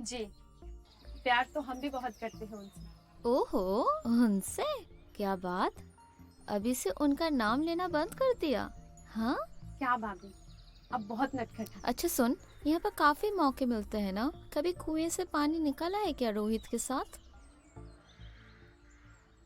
जी, प्यार तो हम भी बहुत करते हैं उनसे। ओहो, उनसे? क्या बात? अभी से उनका नाम लेना बंद कर दिया? हाँ। क्या भाभी, अब बहुत नटखट है। अच्छा सुन, यहाँ पर काफी मौके मिलते हैं ना, कभी कुएं से पानी निकाला है क्या रोहित के साथ?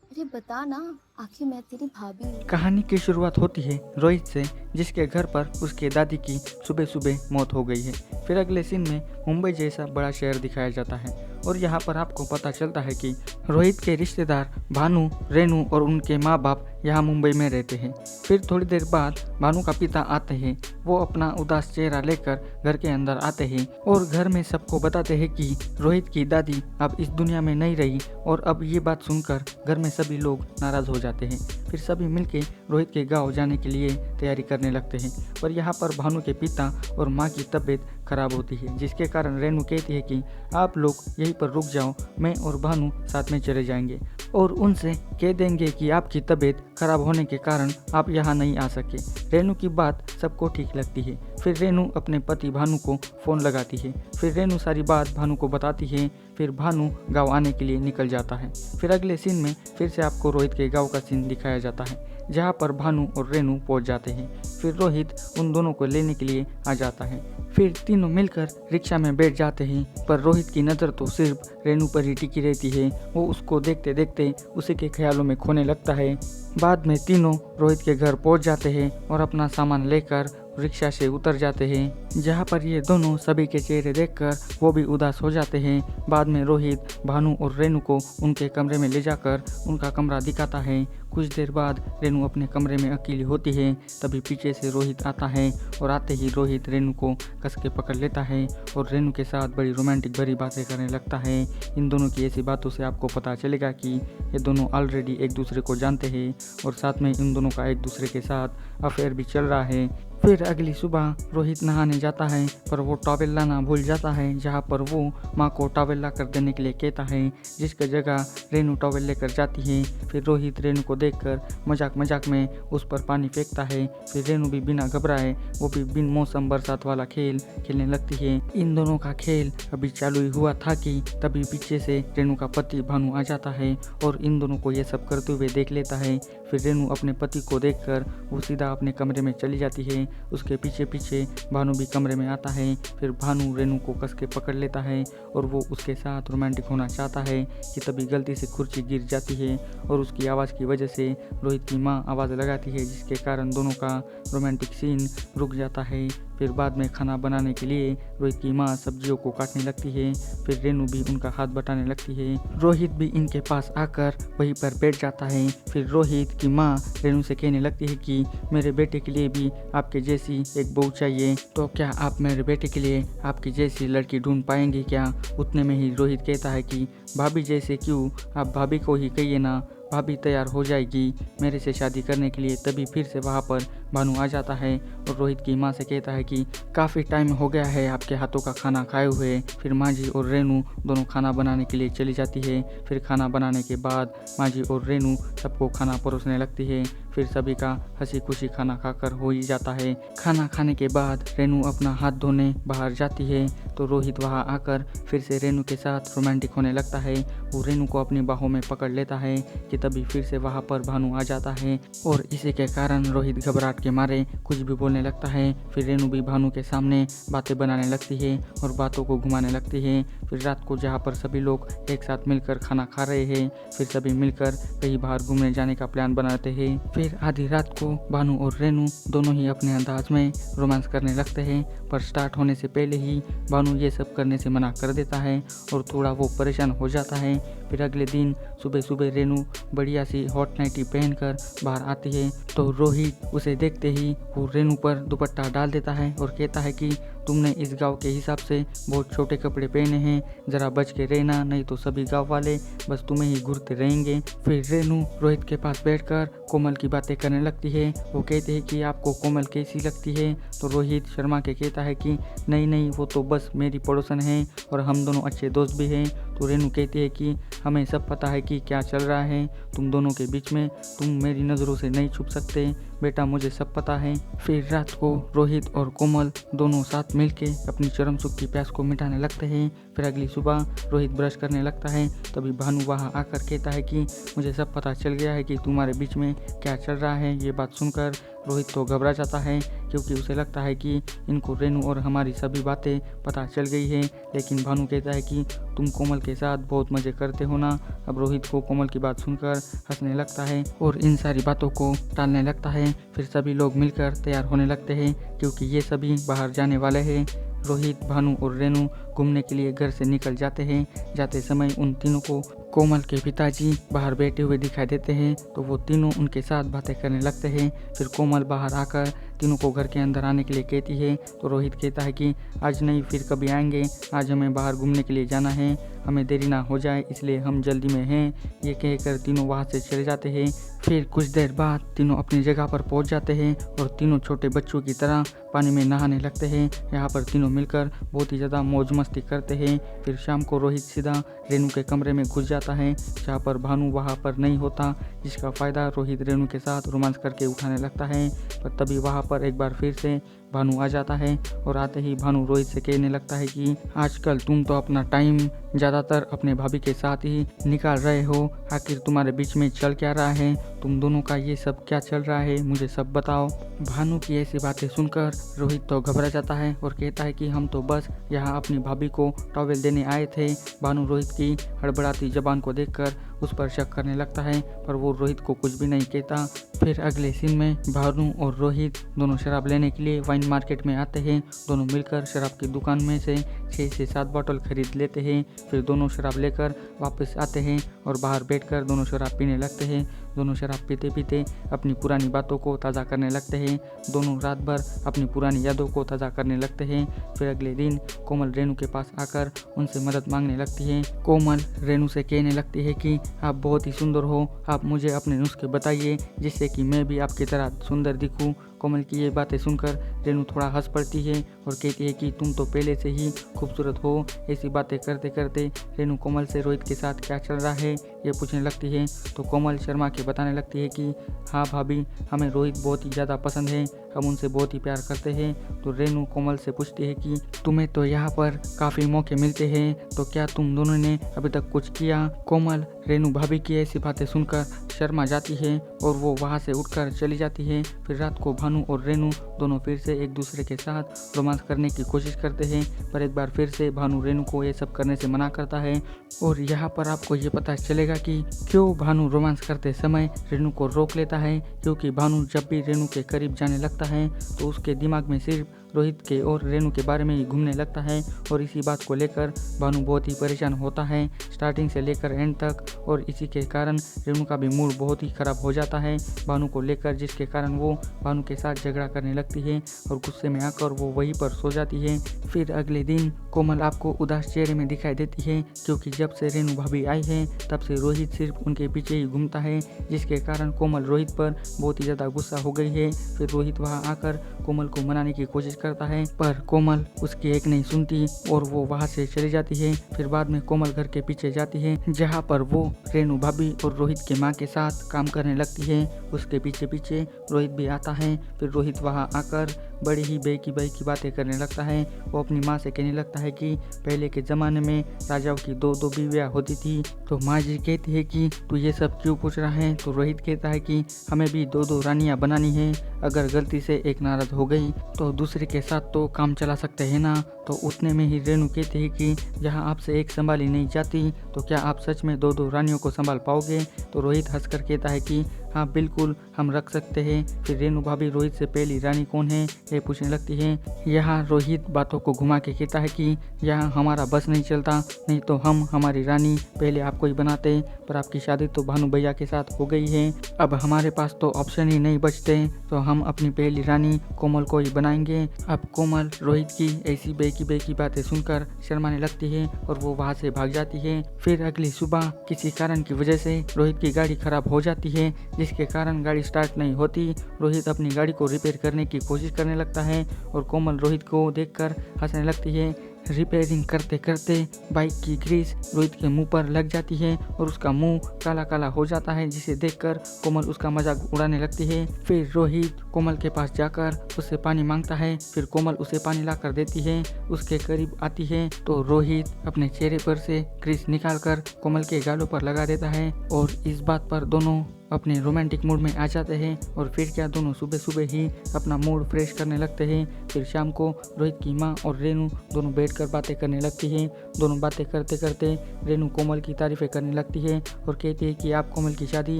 अरे बता ना, आखिर मैं तेरी भाभी हूँ। कहानी की शुरुआत होती है रोहित से, जिसके घर पर उसके दादी की सुबह सुबह मौत हो गई है। फिर अगले सीन में मुंबई जैसा बड़ा शहर दिखाया जाता है और यहाँ पर आपको पता चलता है कि रोहित के रिश्तेदार भानु, रेनू और उनके माँ बाप यहाँ मुंबई में रहते हैं। फिर थोड़ी देर बाद भानु का पिता आते हैं। वो अपना उदास चेहरा लेकर घर के अंदर आते हैं और घर में सबको बताते हैं कि रोहित की दादी अब इस दुनिया में नहीं रही। और अब ये बात सुनकर घर में सभी लोग नाराज हो जाते हैं। फिर सभी मिलके रोहित के गांव जाने के लिए तैयारी करने लगते हैं। पर यहाँ पर भानु के पिता और माँ की तबीयत खराब होती है, जिसके कारण रेनू कहती है कि आप लोग यहीं पर रुक जाओ, मैं और भानु साथ में चले जाएंगे और उनसे कह देंगे कि आपकी तबीयत खराब होने के कारण आप यहाँ नहीं आ सके। रेनू की बात सबको ठीक लगती है। फिर रेनू अपने पति भानु को फ़ोन लगाती है। फिर रेनू सारी बात भानु को बताती है। फिर भानु गांव आने के लिए निकल जाता है। फिर अगले सीन में फिर से आपको रोहित के गांव का सीन दिखाया जाता है, जहां पर भानु और रेनू पहुंच जाते हैं। फिर रोहित उन दोनों को लेने के लिए आ जाता है। फिर तीनों मिलकर रिक्शा में बैठ जाते हैं, पर रोहित की नज़र तो सिर्फ रेनू पर ही टिकी रहती है। वो उसको देखते देखते उसी के ख्यालों में खोने लगता है। बाद में तीनों रोहित के घर पहुंच जाते हैं और अपना सामान लेकर रिक्शा से उतर जाते हैं, जहां पर ये दोनों सभी के चेहरे देखकर वो भी उदास हो जाते हैं। बाद में रोहित भानु और रेनू को उनके कमरे में ले जाकर उनका कमरा दिखाता है। कुछ देर बाद रेनू अपने कमरे में अकेली होती है। तभी पीछे से रोहित आता है और आते ही रोहित रेनू को कस के पकड़ लेता है और रेनू के साथ बड़ी रोमांटिक भरी बातें करने लगता है। इन दोनों की ऐसी बातों से आपको पता चलेगा कि ये दोनों ऑलरेडी एक दूसरे को जानते हैं और साथ में इन दोनों का एक दूसरे के साथ अफेयर भी चल रहा है। फिर अगली सुबह रोहित नहाने जाता है, पर वो टॉवेल लाना भूल जाता है, जहाँ पर वो माँ को टॉवेल ला कर देने के लिए कहता है, जिसकी जगह रेनू टॉवेल लेकर जाती है। फिर रोहित रेनू को देखकर मजाक मजाक में उस पर पानी फेंकता है। फिर रेनू भी बिना घबराए वो भी बिन मौसम बरसात वाला खेल खेलने लगती है। इन दोनों का खेल अभी चालू ही हुआ था कि तभी पीछे से रेनू का पति भानु आ जाता है और इन दोनों को ये सब करते हुए देख लेता है। फिर रेनू अपने पति को देखकर वो सीधा अपने कमरे में चली जाती है। उसके पीछे पीछे भानु भी कमरे में आता है। फिर भानु रेनू को कस के पकड़ लेता है और वो उसके साथ रोमांटिक होना चाहता है कि तभी गलती से कुर्सी गिर जाती है और उसकी आवाज़ की वजह से रोहित की माँ आवाज़ लगाती है, जिसके कारण दोनों का रोमांटिक सीन रुक जाता है। फिर बाद में खाना बनाने के लिए रोहित की माँ सब्जियों को काटने लगती है। फिर रेनू भी उनका हाथ बटाने लगती है। रोहित भी इनके पास आकर वहीं पर बैठ जाता है। फिर रोहित की माँ रेनू से कहने लगती है कि मेरे बेटे के लिए भी आपके जैसी एक बहू चाहिए, तो क्या आप मेरे बेटे के लिए आपकी जैसी लड़की ढूंढ पाएंगे क्या? उतने में ही रोहित कहता है कि भाभी जैसे क्यों, आप भाभी को ही कहिए ना, भाभी तैयार हो जाएगी मेरे से शादी करने के लिए। तभी फिर से वहाँ पर भानु आ जाता है और रोहित की माँ से कहता है कि काफ़ी टाइम हो गया है आपके हाथों का खाना खाए हुए। फिर माँ जी और रेनू दोनों खाना बनाने के लिए चली जाती है। फिर खाना बनाने के बाद माँ जी और रेनू सबको खाना परोसने लगती है। फिर सभी का हंसी खुशी खाना खाकर हो ही जाता है। खाना खाने के बाद रेनू अपना हाथ धोने बाहर जाती है, तो रोहित वहाँ आकर फिर से रेनू के साथ रोमांटिक होने लगता है। वो रेनू को अपनी बाहों में पकड़ लेता है कि तभी फिर से वहाँ पर भानु आ जाता है और इसी के कारण रोहित घबराहट के मारे कुछ भी बोलने लगता है। फिर रेनू भी भानु के सामने बातें बनाने लगती है और बातों को घुमाने लगती है। फिर रात को जहाँ पर सभी लोग एक साथ मिलकर खाना खा रहे हैं, फिर सभी मिलकर कहीं बाहर घूमने जाने का प्लान बनाते हैं। फिर आधी रात को भानु और रेनू दोनों ही अपने अंदाज में रोमांस करने लगते हैं, पर स्टार्ट होने से पहले ही भानु ये सब करने से मना कर देता है और थोड़ा वो परेशान हो जाता है। फिर अगले दिन सुबह सुबह रेनू बढ़िया सी हॉट नाइटी पहनकर बाहर आती है, तो रोहित उसे देखते ही वो रेनू पर दुपट्टा डाल देता है और कहता है कि तुमने इस गांव के हिसाब से बहुत छोटे कपड़े पहने हैं, जरा बच के रहना, नहीं तो सभी गांव वाले बस तुम्हें ही घूरते रहेंगे। फिर रेनू रोहित के पास बैठकर कोमल की बातें करने लगती है। वो कहते हैं कि आपको कोमल कैसी लगती है, तो रोहित शर्मा के कहता है कि नहीं नहीं, वो तो बस मेरी पड़ोसन है और हम दोनों अच्छे दोस्त भी हैं। तो रेनू कहती है कि हमें सब पता है कि क्या चल रहा है तुम दोनों के बीच में, तुम मेरी नज़रों से नहीं छुप सकते बेटा, मुझे सब पता है। फिर रात को रोहित और कोमल दोनों साथ मिलके अपनी चरम सुख की प्यास को मिटाने लगते हैं। फिर अगली सुबह रोहित ब्रश करने लगता है, तभी भानु वहाँ आकर कहता है कि मुझे सब पता चल गया है कि तुम्हारे बीच में क्या चल रहा है। ये बात सुनकर रोहित तो घबरा जाता है, क्योंकि उसे लगता है कि इनको रेनू और हमारी सभी बातें पता चल गई है। लेकिन भानु कहता है कि तुम कोमल के साथ बहुत मज़े करते हो ना। अब रोहित को कोमल की बात सुनकर हंसने लगता है और इन सारी बातों को टालने लगता है। फिर सभी लोग मिलकर तैयार होने लगते हैं, क्योंकि ये सभी बाहर जाने वाले हैं। रोहित, भानु और रेनू घूमने के लिए घर से निकल जाते हैं। जाते समय उन तीनों को कोमल के पिताजी बाहर बैठे हुए दिखाई देते हैं, तो वो तीनों उनके साथ बातें करने लगते हैं। फिर कोमल बाहर आकर तीनों को घर के अंदर आने के लिए कहती है, तो रोहित कहता है कि आज नहीं, फिर कभी आएंगे, आज हमें बाहर घूमने के लिए जाना है, हमें देरी ना हो जाए इसलिए हम जल्दी में हैं। ये कहकर तीनों वहाँ से चले जाते हैं। फिर कुछ देर बाद तीनों अपनी जगह पर पहुँच जाते हैं और तीनों छोटे बच्चों की तरह पानी में नहाने लगते हैं। यहाँ पर तीनों मिलकर बहुत ही ज़्यादा मौज मस्ती करते हैं। फिर शाम को रोहित सीधा रेनू के कमरे में घुस जाता है, जहाँ पर भानु वहाँ पर नहीं होता, जिसका फ़ायदा रोहित रेनू के साथ रोमांस करके उठाने लगता है। पर तभी वहाँ पर एक बार फिर से भानु आ जाता है और आते ही भानु रोहित से कहने लगता है कि आजकल तुम तो अपना टाइम ज़्यादातर अपने भाभी के साथ ही निकाल रहे हो। आखिर तुम्हारे बीच में चल क्या रहा है? तुम दोनों का ये सब क्या चल रहा है? मुझे सब बताओ। भानु की ऐसी बातें सुनकर रोहित तो घबरा जाता है और कहता है कि हम तो बस यहाँ अपनी भाभी को टॉवेल देने आए थे। भानु रोहित की हड़बड़ाती जबान को देखकर उस पर शक करने लगता है, पर वो रोहित को कुछ भी नहीं कहता। फिर अगले सीन में भानु और रोहित दोनों शराब लेने के लिए वाइन मार्केट में आते हैं। दोनों मिलकर शराब की दुकान में से 6 से 7 बोतल खरीद लेते हैं। फिर दोनों शराब लेकर वापस आते हैं और बाहर बैठकर दोनों शराब पीने लगते हैं। दोनों शराब पीते पीते अपनी पुरानी बातों को ताज़ा करने लगते हैं। दोनों रात भर अपनी पुरानी यादों को ताज़ा करने लगते हैं। फिर अगले दिन कोमल रेनू के पास आकर उनसे मदद मांगने लगती है। कोमल रेनू से कहने लगती है कि आप बहुत ही सुंदर हो, आप मुझे अपने नुस्खे बताइए जिससे कि मैं भी आपकी तरह सुंदर दिखूं। कोमल की ये बातें सुनकर रेनू थोड़ा हंस पड़ती है और कहती है कि तुम तो पहले से ही खूबसूरत हो। ऐसी बातें करते करते रेनू कोमल से रोहित के साथ क्या चल रहा है ये पूछने लगती है, तो कोमल शर्मा के बताने लगती है कि हाँ भाभी, हमें रोहित बहुत ही ज़्यादा पसंद है, हम उनसे बहुत ही प्यार करते हैं। तो रेनू कोमल से पूछती है कि तुम्हें तो यहाँ पर काफ़ी मौके मिलते हैं, तो क्या तुम दोनों ने अभी तक कुछ किया? कोमल रेनू भाभी की ऐसी बातें सुनकर शर्मा जाती है और वो वहाँ से उठकर चली जाती है। फिर रात को भानु और रेनू दोनों फिर से एक दूसरे के साथ रोमांस करने की कोशिश करते हैं, पर एक बार फिर से भानु रेनू को ये सब करने से मना करता है। और यहाँ पर आपको ये पता चलेगा कि क्यों भानु रोमांस करते समय रेनू को रोक लेता है, क्योंकि भानु जब भी रेनू के करीब जाने लगता है तो उसके दिमाग में सिर्फ रोहित के और रेनू के बारे में ही घूमने लगता है। और इसी बात को लेकर भानु बहुत ही परेशान होता है स्टार्टिंग से लेकर एंड तक, और इसी के कारण रेनू का भी मूड बहुत ही खराब हो जाता है भानु को लेकर, जिसके कारण वो भानु के साथ झगड़ा करने लगती है और गुस्से में आकर वो वहीं पर सो जाती है। फिर अगले दिन कोमल आपको उदास चेहरे में दिखाई देती है, क्योंकि जब से रेनू भाभी आई है तब से रोहित सिर्फ उनके पीछे ही घूमता है, जिसके कारण कोमल रोहित पर बहुत ही ज़्यादा गुस्सा हो गई है। फिर रोहित वहाँ आकर कोमल को मनाने की कोशिश करता है, पर कोमल उसकी एक नहीं सुनती और वो वहाँ से चली जाती है। फिर बाद में कोमल घर के पीछे जाती है, जहाँ पर वो रेनू भाभी और रोहित के माँ के साथ काम करने लगती है। उसके पीछे पीछे रोहित भी आता है। फिर रोहित वहाँ आकर बड़ी ही बेकी बातें करने लगता है। वो अपनी माँ से कहने लगता है कि पहले के ज़माने में राजाओं की 2-2 बीवियाँ होती थी। तो माँ जी कहती है कि तू ये सब क्यों पूछ रहा है? तो रोहित कहता है कि हमें भी 2-2 रानियाँ बनानी है, अगर गलती से एक नाराज़ हो गई तो दूसरे के साथ तो काम चला सकते हैं ना। तो उतने में ही रेनू कहती है कि जहाँ आपसे एक संभाली नहीं जाती तो क्या आप सच में 2-2 रानियों को संभाल पाओगे? तो रोहित हंसकर कहता है कि हाँ बिल्कुल, हम रख सकते हैं। फिर रेनू भाभी रोहित से पहली रानी कौन है ये पूछने लगती है। यहाँ रोहित बातों को घुमा के कहता है कि यहाँ हमारा बस नहीं चलता, नहीं तो हम हमारी रानी पहले आपको ही बनाते, पर आपकी शादी तो भानु भैया के साथ हो गई है, अब हमारे पास तो ऑप्शन ही नहीं बचते, तो हम अपनी पहली रानी कोमल को ही बनाएंगे। अब कोमल रोहित की ऐसी बेकी बातें सुनकर शर्माने लगती है और वो वहाँ से भाग जाती है। फिर अगली सुबह किसी कारण की वजह से रोहित की गाड़ी खराब हो जाती है, जिसके कारण गाड़ी स्टार्ट नहीं होती। रोहित अपनी गाड़ी को रिपेयर करने की कोशिश करने लगता है और कोमल रोहित को देखकर हंसने लगती है। रिपेयरिंग करते करते बाइक की ग्रीस रोहित के मुंह पर लग जाती है और उसका मुंह काला काला हो जाता है, जिसे देखकर कोमल उसका मजाक उड़ाने लगती है। फिर रोहित कोमल के पास जाकर उससे पानी मांगता है। फिर कोमल उसे पानी ला कर देती है। उसके करीब आती है तो रोहित अपने चेहरे पर से ग्रीस निकालकर कोमल के गालों पर लगा देता है और इस बात पर दोनों अपने रोमांटिक मूड में आ जाते हैं। और फिर क्या दोनों सुबह सुबह ही अपना मूड फ्रेश करने लगते हैं। फिर शाम को रोहित की माँ और रेनू दोनों बैठकर बातें करने लगती हैं। दोनों बातें करते करते रेनू कोमल की तारीफें करने लगती है और कहती है कि आप कोमल की शादी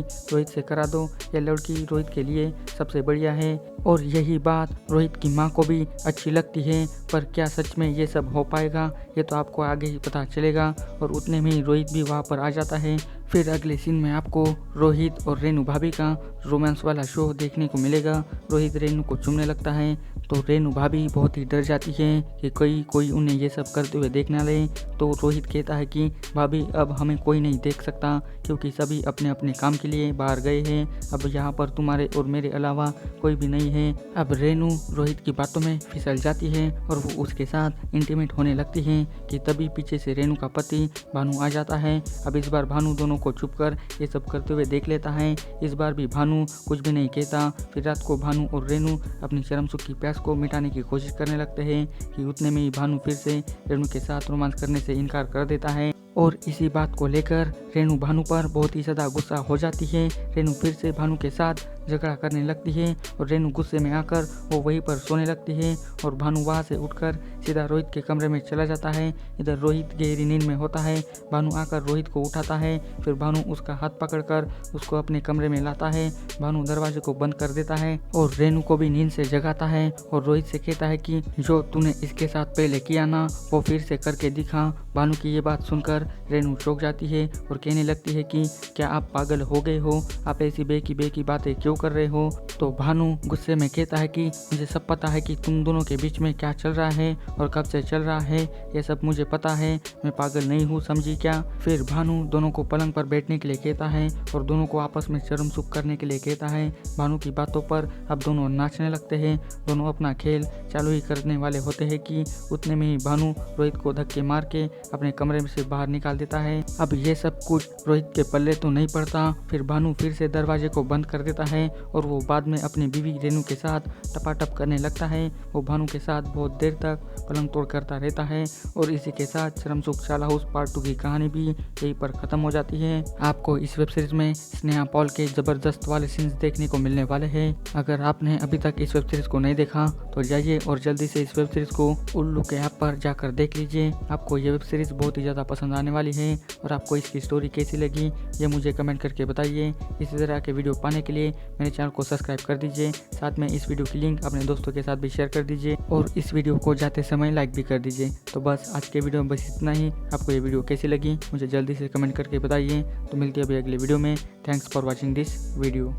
रोहित से करा दो, यह लड़की रोहित के लिए सबसे बढ़िया है। और यही बात रोहित की माँ को भी अच्छी लगती है। पर क्या सच में ये सब हो पाएगा, ये तो आपको आगे ही पता चलेगा। और उतने में ही रोहित भी वहाँ पर आ जाता है। फिर अगले सीन में आपको रोहित और रेनू भाभी का रोमांस वाला शो देखने को मिलेगा। रोहित रेनू को चूमने लगता है तो रेनू भाभी बहुत ही डर जाती है कि कोई उन्हें ये सब करते हुए देख ना ले। तो रोहित कहता है कि भाभी अब हमें कोई नहीं देख सकता क्योंकि सभी अपने अपने काम के लिए बाहर गए हैं। अब यहाँ पर तुम्हारे और मेरे अलावा कोई भी नहीं है। अब रेनू रोहित की बातों में फिसल जाती है और वो उसके साथ इंटीमेट होने लगती है कि तभी पीछे से रेनू का पति भानु आ जाता है। अब इस बार भानु दोनों को छुप कर ये सब करते हुए देख लेता है। इस बार भी भानु कुछ भी नहीं कहता। फिर रात को भानु और रेनू अपनी शर्म सुख की प्यास को मिटाने की कोशिश करने लगते हैं कि उतने में ही भानु फिर से रेनू के साथ रोमांस करने से इनकार कर देता है। और इसी बात को लेकर रेनू भानु पर बहुत ही ज़्यादा गुस्सा हो जाती है। रेनू फिर से भानु के साथ झगड़ा करने लगती है और रेनू गुस्से में आकर वो वहीं पर सोने लगती है। और भानु वहाँ से उठकर सीधा रोहित के कमरे में चला जाता है। इधर रोहित गहरी नींद में होता है। भानु आकर रोहित को उठाता है। फिर भानु उसका हाथ पकड़कर उसको अपने कमरे में लाता है। भानु दरवाजे को बंद कर देता है और रेनू को भी नींद से जगाता है और रोहित से कहता है कि जो तूने इसके साथ पहले किया ना वो फिर से करके दिखा। भानु की ये बात सुनकर रेनू चौंक जाती है और कहने लगती है कि क्या आप पागल हो गए हो, आप ऐसी बेकी बातें क्यों कर रहे हो। तो भानु गुस्से में कहता है कि मुझे सब पता है कि तुम दोनों के बीच में क्या चल रहा है और कब से चल रहा है, ये सब मुझे पता है, मैं पागल नहीं हूँ, समझी क्या। फिर भानु दोनों को पलंग पर बैठने के लिए कहता है और दोनों को आपस में शर्म सुख करने के लिए कहता है। भानु की बातों पर अब दोनों नाचने लगते हैं। दोनों अपना खेल चालू ही करने वाले होते हैं कि उतने में ही भानु रोहित को धक्के मार के अपने कमरे से बाहर निकाल देता है। अब ये सब कुछ रोहित के पल्ले तो नहीं पड़ता। फिर भानु फिर से दरवाजे को बंद कर देता है और वो बाद में अपनी बीवी रेनू के साथ टपाटप करने लगता है। वो भानु के साथ बहुत देर तक पलंग तोड़ करता रहता है। और इसी के साथ शर्म सुख चाला हाउस पार्ट 2 की कहानी भी यहीं पर खत्म हो जाती है। आपको इस वेब सीरीज में स्नेहा पॉल के जबरदस्त वाले सीन्स देखने को मिलने वाले हैं। अगर आपने अभी तक इस वेब सीरीज को नहीं देखा तो जाइए और जल्दी से इस वेब सीरीज को उल्लू के ऐप पर जाकर देख लीजिए। आपको ये वेब सीरीज बहुत ही ज़्यादा पसंद आने वाली है। और आपको इसकी स्टोरी कैसी लगी ये मुझे कमेंट करके बताइए। इसी तरह के वीडियो पाने के लिए मेरे चैनल को सब्सक्राइब कर दीजिए। साथ में इस वीडियो की लिंक अपने दोस्तों के साथ भी शेयर कर दीजिए और इस वीडियो को जाते समय लाइक भी कर दीजिए। तो बस आज के वीडियो में बस इतना ही। आपको ये वीडियो कैसी लगी मुझे जल्दी से कमेंट करके बताइए। तो मिलते हैं अभी अगले वीडियो में। Thanks for watching this video.